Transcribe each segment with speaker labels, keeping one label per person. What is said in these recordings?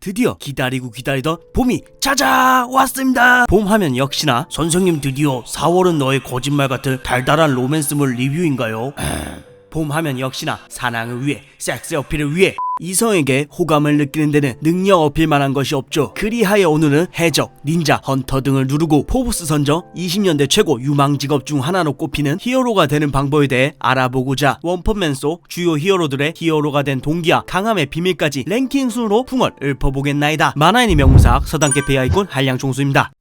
Speaker 1: 드디어 기다리고 기다리던 봄이 찾아왔습니다. 봄 하면 역시나 선생님 드디어 4월은 너의 거짓말 같은 달달한 로맨스물 리뷰인가요? 봄 하면 역시나 사랑을 위해, 섹스 어필을 위해 이성에게 호감을 느끼는 데는 능력 어필만한 것이 없죠. 그리하여 오늘은 해적, 닌자, 헌터 등을 누르고 포브스 선정 20년대 최고 유망 직업 중 하나로 꼽히는 히어로가 되는 방법에 대해 알아보고자 원펀맨 속 주요 히어로들의 히어로가 된 동기와 강함의 비밀까지 랭킹 순으로 풍을 읊어보겠나이다. 만화인의 명무사학 서당캐페 아이콘 한량총수입니다.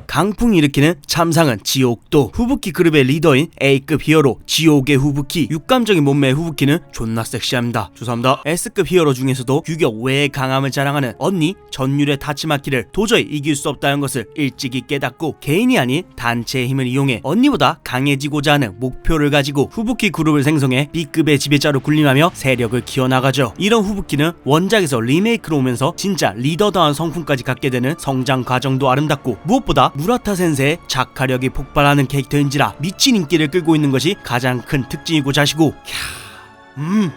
Speaker 1: 강풍 일으키는 참상은 지옥도. 후부키 그룹의 리더인 A급 히어로 지옥의 후부키. 육감적인 몸매의 후부키는 존나 섹시합니다. 죄송합니다. S급 히어로 중에서도 유격 외의 강함을 자랑하는 언니 전율의 타치마키를 도저히 이길 수 없다는 것을 일찍이 깨닫고 개인이 아닌 단체의 힘을 이용해 언니보다 강해지고자 하는 목표를 가지고 후부키 그룹을 생성해 B급의 지배자로 군림하며 세력을 키워나가죠. 이런 후부키는 원작에서 리메이크로 오면서 진짜 리더다운 성품까지 갖게 되는 성장 과정도 아름답고 무엇보다 무라타 센세의 작화력이 폭발하는 캐릭터인지라 미친 인기를 끌고 있는 것이 가장 큰 특징이고 자시고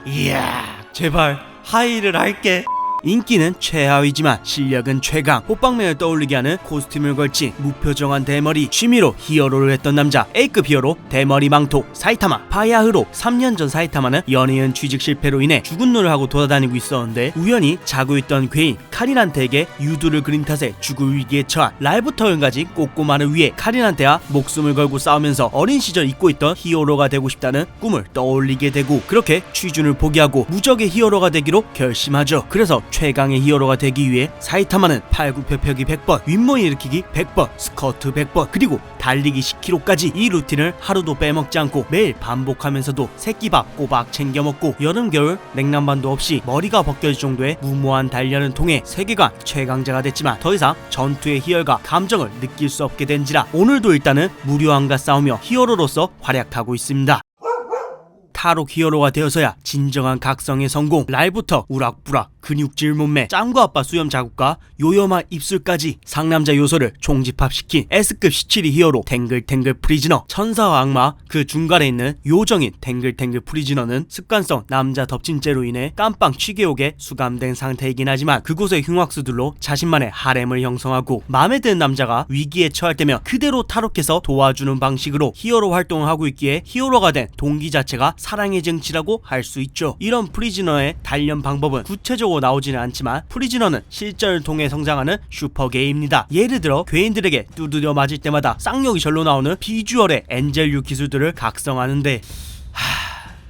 Speaker 1: 이야 제발 하이를 할게. 인기는 최하위지만 실력은 최강. 호빵맨을 떠올리게 하는 코스튬을 걸친 무표정한 대머리, 취미로 히어로를 했던 남자 A급 히어로 대머리 망토 사이타마. 바야흐로 3년 전 사이타마는 연예인 취직 실패로 인해 죽은 눈을 하고 돌아다니고 있었는데 우연히 자고 있던 괴인 카린한테에게 유두를 그린 탓에 죽을 위기에 처한 라이브터를 가진 꼬꼬마를 위해 카린한테와 목숨을 걸고 싸우면서 어린 시절 잊고 있던 히어로가 되고 싶다는 꿈을 떠올리게 되고 그렇게 취준을 포기하고 무적의 히어로가 되기로 결심하죠. 그래서 최강의 히어로가 되기 위해 사이타마는 팔굽혀펴기 100번, 윗몸 일으키기 100번, 스쿼트 100번, 그리고 달리기 10km까지 이 루틴을 하루도 빼먹지 않고 매일 반복하면서도 새끼밥 꼬박 챙겨 먹고 여름 겨울 냉난방도 없이 머리가 벗겨질 정도의 무모한 단련을 통해 세계관 최강자가 됐지만 더 이상 전투의 희열과 감정을 느낄 수 없게 된지라 오늘도 일단은 무료함과 싸우며 히어로로서 활약하고 있습니다. 탈옥 히어로가 되어서야 진정한 각성의 성공. 날부터 우락부락 근육질 몸매, 짱구 아빠 수염 자국과 요염한 입술까지 상남자 요소를 총집합시킨 S급 17위 히어로 탱글탱글 프리즈너. 천사와 악마 그 중간에 있는 요정인 탱글탱글 프리즈너는 습관성 남자 덮친죄로 인해 깜빵 취계옥에 수감된 상태이긴 하지만 그곳의 흉악수들로 자신만의 하렘을 형성하고 마음에 드는 남자가 위기에 처할 때면 그대로 탈옥해서 도와주는 방식으로 히어로 활동을 하고 있기에 히어로가 된 동기 자체가 사랑의 정치라고 할 수 있죠. 이런 프리즈너의 단련 방법은 구체적으로 나오지는 않지만 프리즈너는 실전을 통해 성장하는 슈퍼게이입니다. 예를 들어 괴인들에게 두드려 맞을 때마다 쌍욕이 절로 나오는 비주얼의 엔젤류 기술들을 각성하는데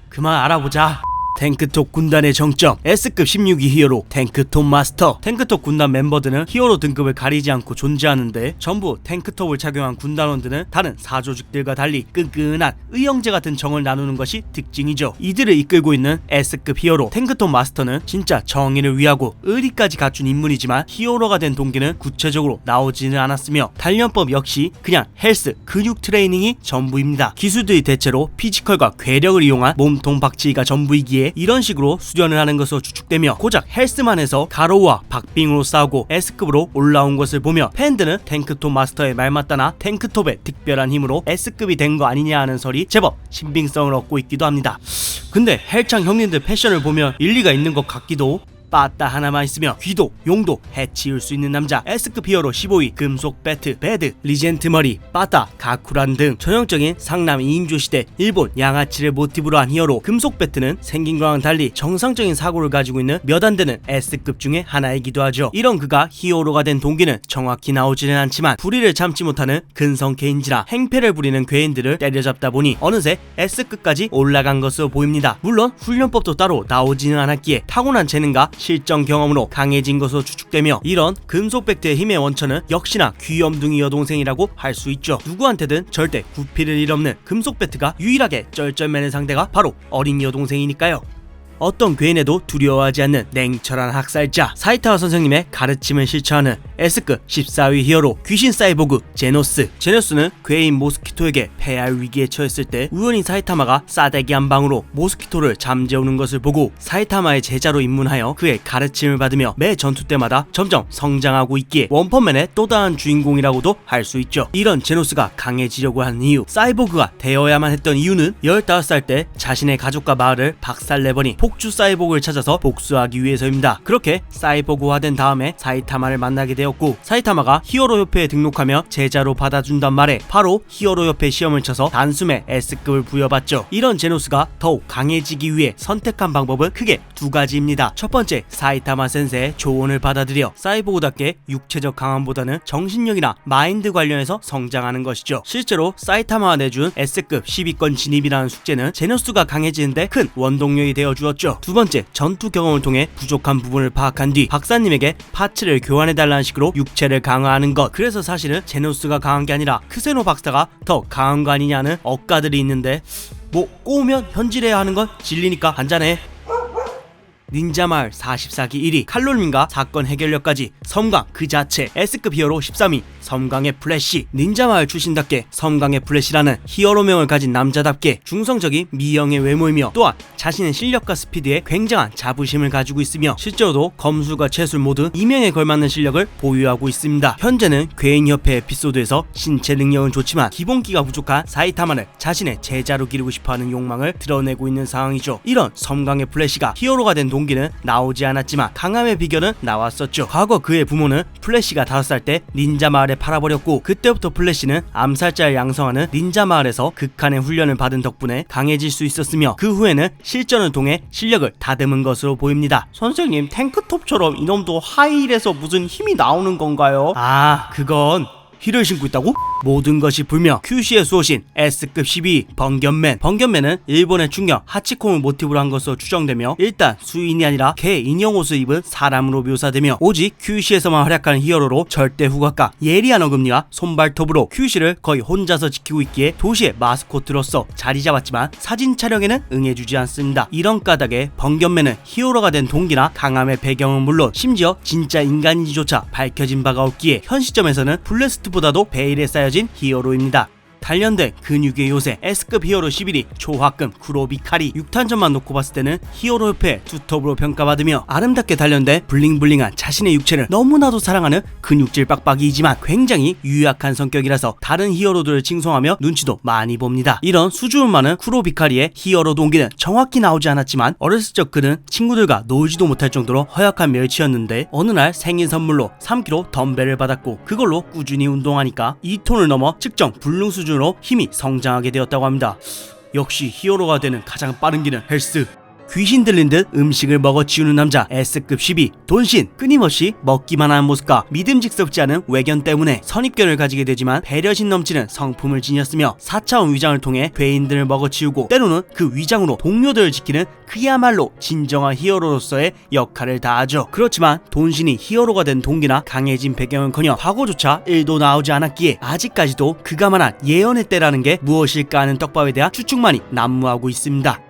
Speaker 1: 그만 알아보자. 탱크톱 군단의 정점. S급 16위 히어로 탱크톱 마스터. 탱크톱 군단 멤버들은 히어로 등급을 가리지 않고 존재하는데 전부 탱크톱을 착용한 군단원들은 다른 사조직들과 달리 끈끈한 의형제 같은 정을 나누는 것이 특징이죠. 이들을 이끌고 있는 S급 히어로 탱크톱 마스터는 진짜 정의를 위하고 의리까지 갖춘 인물이지만 히어로가 된 동기는 구체적으로 나오지는 않았으며 단련법 역시 그냥 헬스, 근육 트레이닝이 전부입니다. 기술들이 대체로 피지컬과 괴력을 이용한 몸통 박치기가 전부이기에 이런 식으로 수련을 하는 것으로 추측되며 고작 헬스만 해서 가로우와 박빙으로 싸우고 S급으로 올라온 것을 보며 팬들은 탱크톱 마스터의 말맞다나 탱크톱의 특별한 힘으로 S급이 된 거 아니냐 하는 설이 제법 신빙성을 얻고 있기도 합니다. 근데 헬창 형님들 패션을 보면 일리가 있는 것 같기도. 빠따 하나만 있으며 귀도 용도 해치울 수 있는 남자 S급 히어로 15위 금속 배트 배드 리젠트 머리 빠따 가쿠란 등 전형적인 상남 2인조 시대 일본 양아치를 모티브로 한 히어로 금속 배트는 생긴 거와는 달리 정상적인 사고를 가지고 있는 몇 안 되는 S급 중에 하나이기도 하죠. 이런 그가 히어로가 된 동기는 정확히 나오지는 않지만 불의를 참지 못하는 근성캐인지라 행패를 부리는 괴인들을 때려잡다 보니 어느새 S급까지 올라간 것으로 보입니다. 물론 훈련법도 따로 나오지는 않았기에 타고난 재능과 실전 경험으로 강해진 것으로 추측되며 이런 금속백트의 힘의 원천은 역시나 귀염둥이 여동생이라고 할 수 있죠. 누구한테든 절대 구피를 일 없는 금속배트가 유일하게 쩔쩔매는 상대가 바로 어린 여동생이니까요. 어떤 괴인에도 두려워하지 않는 냉철한 학살자 사이타마 선생님의 가르침을 실천하는 S급 14위 히어로 귀신 사이보그 제노스. 제노스는 괴인 모스키토에게 패할 위기에 처했을 때 우연히 사이타마가 싸대기 한 방으로 모스키토를 잠재우는 것을 보고 사이타마의 제자로 입문하여 그의 가르침을 받으며 매 전투 때마다 점점 성장하고 있기에 원펀맨의 또 다른 주인공이라고도 할 수 있죠. 이런 제노스가 강해지려고 하는 이유, 사이보그가 되어야만 했던 이유는 15살 때 자신의 가족과 마을을 박살내버린 폭주 사이보그를 찾아서 복수하기 위해서입니다. 그렇게 사이보그화된 다음에 사이타마를 만나게 되었고, 사이타마가 히어로 협회에 등록하며 제자로 받아준단 말에 바로 히어로 협회 시험을 쳐서 단숨에 S급을 부여받죠. 이런 제노스가 더욱 강해지기 위해 선택한 방법은 크게 두 가지입니다. 첫 번째, 사이타마 센세의 조언을 받아들여 사이보그답게 육체적 강함보다는 정신력이나 마인드 관련해서 성장하는 것이죠. 실제로 사이타마가 내준 S급 10위권 진입이라는 숙제는 제노스가 강해지는데 큰 원동력이 되어 주었죠. 두 번째, 전투 경험을 통해 부족한 부분을 파악한 뒤 박사님에게 파츠를 교환해달라는 식으로 육체를 강화하는 것. 그래서 사실은 제노스가 강한 게 아니라 크세노 박사가 더 강한 거 아니냐는 억가들이 있는데, 뭐 꼬우면 현질해야 하는 건 진리니까 한잔해. 닌자마을 44기 1위, 칼로님과 사건 해결력까지 섬광 그 자체, S급 히어로 13위 섬광의 플래시. 닌자마을 출신답게 섬광의 플래시라는 히어로명을 가진 남자답게 중성적인 미형의 외모이며 또한 자신의 실력과 스피드에 굉장한 자부심을 가지고 있으며 실제로도 검술과 채술 모두 이명에 걸맞는 실력을 보유하고 있습니다. 현재는 괴인협회 에피소드에서 신체 능력은 좋지만 기본기가 부족한 사이타마를 자신의 제자로 기르고 싶어하는 욕망을 드러내고 있는 상황이죠. 이런 섬광의 플래시가 히어로가 된 동기는 나오지 않았지만 강함의 비결은 나왔었죠. 과거 그의 부모는 플래시가 5살 때 닌자 마을에 팔아버렸고, 그때부터 플래시는 암살자를 양성하는 닌자 마을에서 극한의 훈련을 받은 덕분에 강해질 수 있었으며 그 후에는 실전을 통해 실력을 다듬은 것으로 보입니다. 선생님, 탱크톱처럼 이놈도 하이힐에서 무슨 힘이 나오는 건가요? 아, 그건 힐을 신고 있다고? 모든 것이 불명, 큐시의 수호신 S급 12 번견맨. 번견맨은 일본의 충격 하치콩을 모티브로 한 것으로 추정되며 일단 수인이 아니라 개 인형 옷을 입은 사람으로 묘사되며 오직 큐시에서만 활약하는 히어로로 절대 후각과 예리한 어금니와 손발톱으로 큐시를 거의 혼자서 지키고 있기에 도시의 마스코트로서 자리 잡았지만 사진 촬영에는 응해주지 않습니다. 이런 까닭에 번견맨은 히어로가 된 동기나 강함의 배경은 물론 심지어 진짜 인간인지조차 밝혀진 바가 없기에 현 시점에서는 블레스트보다도 베일에 쌓여진 히어로입니다. 단련된 근육의 요새 S급 히어로 11위 초화금 쿠로비카리. 6탄전만 놓고 봤을 때는 히어로 협회 투톱으로 평가받으며 아름답게 단련된 블링블링한 자신의 육체를 너무나도 사랑하는 근육질 빡빡이지만 굉장히 유약한 성격이라서 다른 히어로들을 칭송하며 눈치도 많이 봅니다. 이런 수줍음 많은 쿠로비카리의 히어로 동기는 정확히 나오지 않았지만 어렸을 적 그는 친구들과 놀지도 못할 정도로 허약한 멸치였는데 어느 날 생일 선물로 3kg 덤벨을 받았고 그걸로 꾸준히 운동하니까 2톤을 넘어 측정 불능 수준으로 힘이 성장하게 되었다고 합니다. 역시 히어로가 되는 가장 빠른 길은 헬스. 귀신 들린 듯 음식을 먹어 치우는 남자 S급 12 돈신. 끊임없이 먹기만 하는 모습과 믿음직스럽지 않은 외견 때문에 선입견을 가지게 되지만 배려심 넘치는 성품을 지녔으며 4차원 위장을 통해 괴인들을 먹어 치우고 때로는 그 위장으로 동료들을 지키는 그야말로 진정한 히어로로서의 역할을 다하죠. 그렇지만 돈신이 히어로가 된 동기나 강해진 배경은커녕 과거조차 1도 나오지 않았기에 아직까지도 그가 말한 예언의 때라는 게 무엇일까 하는 떡밥에 대한 추측만이 난무하고 있습니다.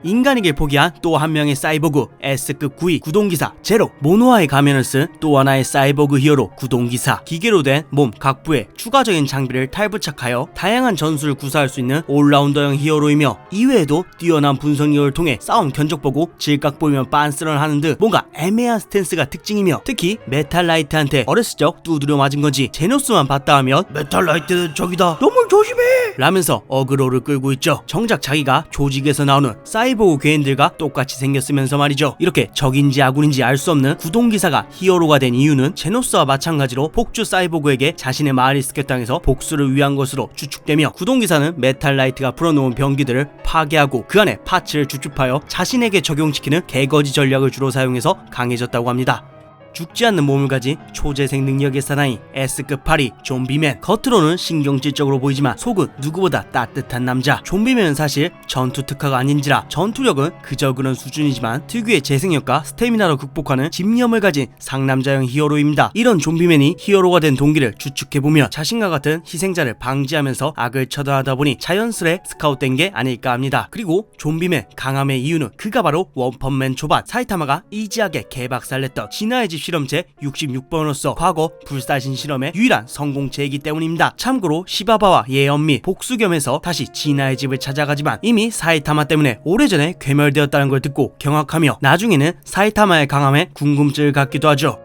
Speaker 1: 인간이길 포기한 또 한 명의 사이보그 S급 9위 구동기사 제로. 모노아의 가면을 쓴 또 하나의 사이보그 히어로 구동기사. 기계로 된 몸 각부에 추가적인 장비를 탈부착하여 다양한 전술을 구사할 수 있는 올라운더형 히어로이며 이외에도 뛰어난 분석력을 통해 싸움 견적 보고 질각 보이면 빤스런 하는 듯 뭔가 애매한 스탠스가 특징이며 특히 메탈라이트한테 어렸을 적 두드려 맞은 건지 제노스만 봤다 하면 메탈라이트는 적이다 너무 조심해 라면서 어그로를 끌고 있죠. 정작 자기가 조직에서 나오는 사이보그 괴인들과 똑같이 생겼으면서 말이죠. 이렇게 적인지 아군인지 알 수 없는 구동기사가 히어로가 된 이유는 제노스와 마찬가지로 폭주 사이보그에게 자신의 마을이 습격당해서 복수를 위한 것으로 추측되며 구동기사는 메탈라이트가 풀어놓은 병기들을 파괴하고 그 안에 파츠를 주축하여 자신에게 적용시키는 개거지 전략을 주로 사용해서 강해졌다고 합니다. 죽지 않는 몸을 가진 초재생 능력의 사나이 S급 8위 좀비맨. 겉으로는 신경질적으로 보이지만 속은 누구보다 따뜻한 남자. 좀비맨은 사실 전투 특화가 아닌지라 전투력은 그저 그런 수준이지만 특유의 재생력과 스태미나로 극복하는 집념을 가진 상남자형 히어로입니다. 이런 좀비맨이 히어로가 된 동기를 추측해보면 자신과 같은 희생자를 방지하면서 악을 처단하다 보니 자연스레 스카웃된 게 아닐까 합니다. 그리고 좀비맨 강함의 이유는 그가 바로 원펀맨 초반 사이타마가 이지하게 개박살냈던 진화의 집 실험체 66번으로서 과거 불사신 실험의 유일한 성공체이기 때문입니다. 참고로 시바바와 예언미 복수겸해서 다시 진화의 집을 찾아가지만 이미 사이타마 때문에 오래전에 괴멸되었다는 걸 듣고 경악하며 나중에는 사이타마의 강함에 궁금증을 갖기도 하죠.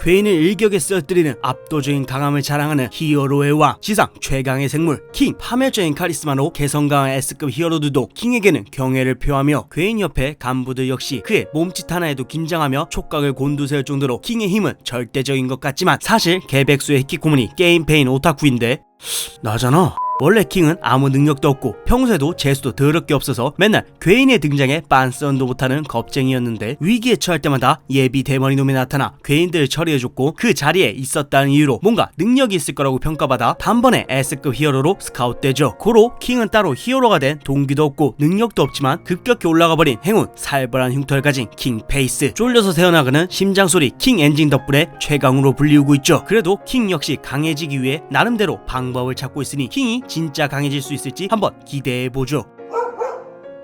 Speaker 1: 괴인을 일격에 쓰러뜨리는 압도적인 강함을 자랑하는 히어로의 왕, 지상 최강의 생물 킹. 파멸적인 카리스마로 개성 강한 S급 히어로들도 킹에게는 경애를 표하며 괴인 옆에 간부들 역시 그의 몸짓 하나에도 긴장하며 촉각을 곤두세울 정도로 킹의 힘은 절대적인 것 같지만 사실 개백수의 히키코모니 게임 페인 오타쿠인데 나잖아. 원래 킹은 아무 능력도 없고 평소에도 재수도 더럽게 없어서 맨날 괴인의 등장에 빤스런도 못하는 겁쟁이였는데 위기에 처할 때마다 예비 대머리놈이 나타나 괴인들을 처리해줬고 그 자리에 있었다는 이유로 뭔가 능력이 있을 거라고 평가받아 단번에 S급 히어로로 스카웃되죠. 고로 킹은 따로 히어로가 된 동기도 없고 능력도 없지만 급격히 올라가버린 행운 살벌한 흉터를 가진 킹 페이스. 쫄려서 새어나가는 심장소리 킹 엔진 덕분에 최강으로 불리우고 있죠. 그래도 킹 역시 강해지기 위해 나름대로 방법을 찾고 있으니 킹이 진짜 강해질 수 있을지 한번 기대해보죠.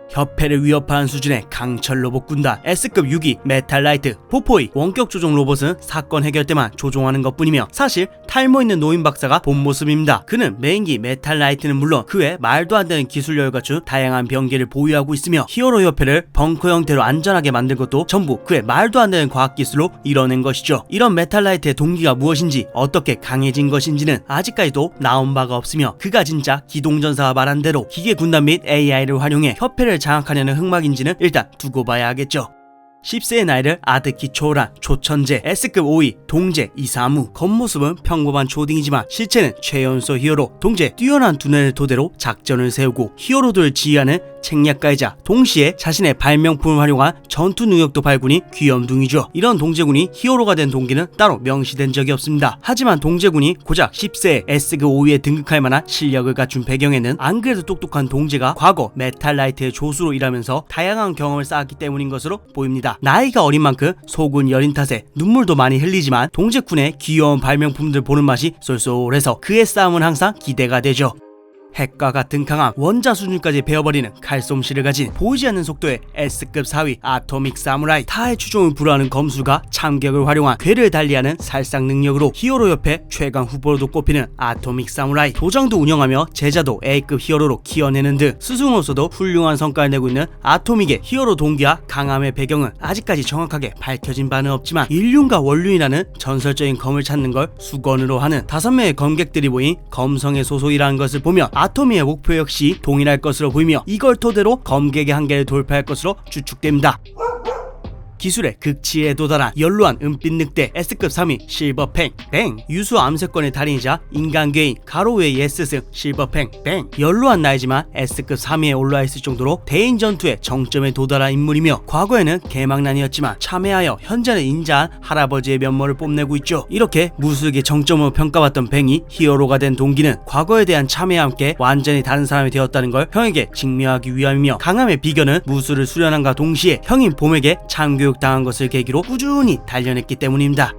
Speaker 1: 협회를 위협하는 수준의 강철 로봇 군단 S급 6위 메탈라이트 포포이. 원격 조종 로봇은 사건 해결 때만 조종하는 것뿐이며 사실 탈모 있는 노인 박사가 본 모습입니다. 그는 메인기 메탈라이트는 물론 그 외 말도 안 되는 기술력을 갖춘 다양한 병기를 보유하고 있으며 히어로 협회를 벙커 형태로 안전하게 만든 것도 전부 그의 말도 안 되는 과학기술로 이뤄낸 것이죠. 이런 메탈라이트의 동기가 무엇인지 어떻게 강해진 것인지는 아직까지도 나온 바가 없으며 그가 진짜 기동전사가 말한 대로 기계 군단 및 AI를 활용해 협회를 장악하려는 흑막인지는 일단 두고 봐야 하겠죠. 10세의 나이를 아득히 초월한 초천재 S급 5위 동재 이사무. 겉모습은 평범한 초딩이지만 실체는 최연소 히어로 동재. 뛰어난 두뇌를 토대로 작전을 세우고 히어로들을 지휘하는 책략가이자 동시에 자신의 발명품을 활용한 전투 능력도 발군이 귀염둥이죠. 이런 동재군이 히어로가 된 동기는 따로 명시된 적이 없습니다. 하지만 동재군이 고작 10세에 S급 5위에 등극할 만한 실력을 갖춘 배경에는 안 그래도 똑똑한 동재가 과거 메탈라이트의 조수로 일하면서 다양한 경험을 쌓았기 때문인 것으로 보입니다. 나이가 어린 만큼 속은 여린 탓에 눈물도 많이 흘리지만 동재군의 귀여운 발명품들 보는 맛이 쏠쏠해서 그의 싸움은 항상 기대가 되죠. 핵과 같은 강함, 원자 수준까지 베어버리는 칼솜씨를 가진 보이지 않는 속도의 S급 4위 아토믹 사무라이. 타의 추종을 불허하는 검술과 참격을 활용한 괴를 달리하는 살상 능력으로 히어로 협회 최강 후보로도 꼽히는 아토믹 사무라이. 도장도 운영하며 제자도 A급 히어로로 키워내는 등 스승으로서도 훌륭한 성과를 내고 있는 아토믹의 히어로 동기와 강함의 배경은 아직까지 정확하게 밝혀진 바는 없지만 인륜과 원륜이라는 전설적인 검을 찾는 걸 수건으로 하는 5명의 검객들이 모인 검성의 소속이라는 것을 보며 아토미의 목표 역시 동일할 것으로 보이며 이걸 토대로 검객의 한계를 돌파할 것으로 추측됩니다. 기술의 극치에 도달한 연로한 은빛 늑대 S급 3위 실버팽 뱅. 유수 암세권의 달인이자 인간괴인 가로우의 예스승 실버팽 뱅. 연로한 나이지만 S급 3위에 올라와 있을 정도로 대인 전투의 정점에 도달한 인물이며 과거에는 개망난이었지만 참여하여 현재는 인자한 할아버지의 면모를 뽐내고 있죠. 이렇게 무술의 정점으로 평가받던 뱅이 히어로가 된 동기는 과거에 대한 참여와 함께 완전히 다른 사람이 되었다는 걸 형에게 증명하기 위함이며 강함의 비결은 무술을 수련함과 동시에 형인 봄에게 참교육 당한 것을 계기로 꾸준히 단련했기 때문입니다.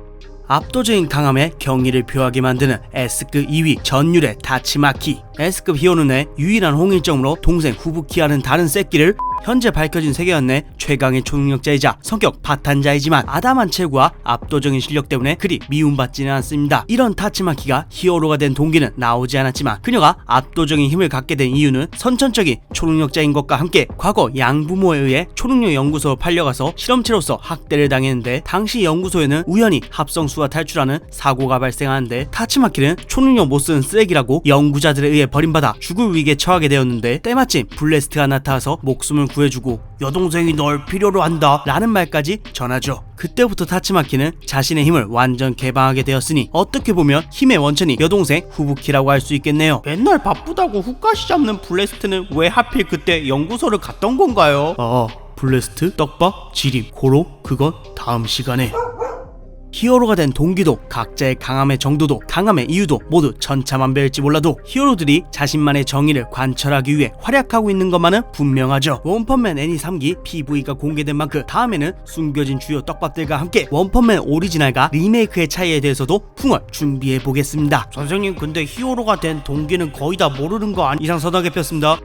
Speaker 1: 압도적인 강함에 경의를 표하게 만드는 S급 2위 전율의 다치마키. S급 히어로의 유일한 홍일점으로 동생 후부키와는 다른 새끼를 현재 밝혀진 세계관 내 최강의 초능력자이자 성격 파탄자이지만 아담한 체구와 압도적인 실력 때문에 그리 미움받지는 않습니다. 이런 타치마키가 히어로가 된 동기는 나오지 않았지만 그녀가 압도적인 힘을 갖게 된 이유는 선천적인 초능력자인 것과 함께 과거 양부모에 의해 초능력 연구소로 팔려가서 실험체로서 학대를 당했는데 당시 연구소에는 우연히 합성수가 탈출하는 사고가 발생하는데 타치마키는 초능력 못쓰는 쓰레기라고 연구자들에 의해 버림받아 죽을 위기에 처하게 되었는데 때마침 블래스트가 나타나서 목숨을 구해주고 여동생이 널 필요로 한다 라는 말까지 전하죠. 그때부터 타치마키는 자신의 힘을 완전 개방하게 되었으니 어떻게 보면 힘의 원천이 여동생 후부키라고 할 수 있겠네요. 맨날 바쁘다고 훅가시 잡는 블래스트는 왜 하필 그때 연구소를 갔던 건가요? 블래스트? 떡밥? 지림? 고로? 그건 다음 시간에. 히어로가 된 동기도 각자의 강함의 정도도 강함의 이유도 모두 천차만별일지 몰라도 히어로들이 자신만의 정의를 관철하기 위해 활약하고 있는 것만은 분명하죠. 원펀맨 애니 3기 PV가 공개된 만큼 다음에는 숨겨진 주요 떡밥들과 함께 원펀맨 오리지널과 리메이크의 차이에 대해서도 풍월 준비해보겠습니다. 선생님 근데 히어로가 된 동기는 거의 다 모르는 거 아니? 이상 서당에 폈습니다.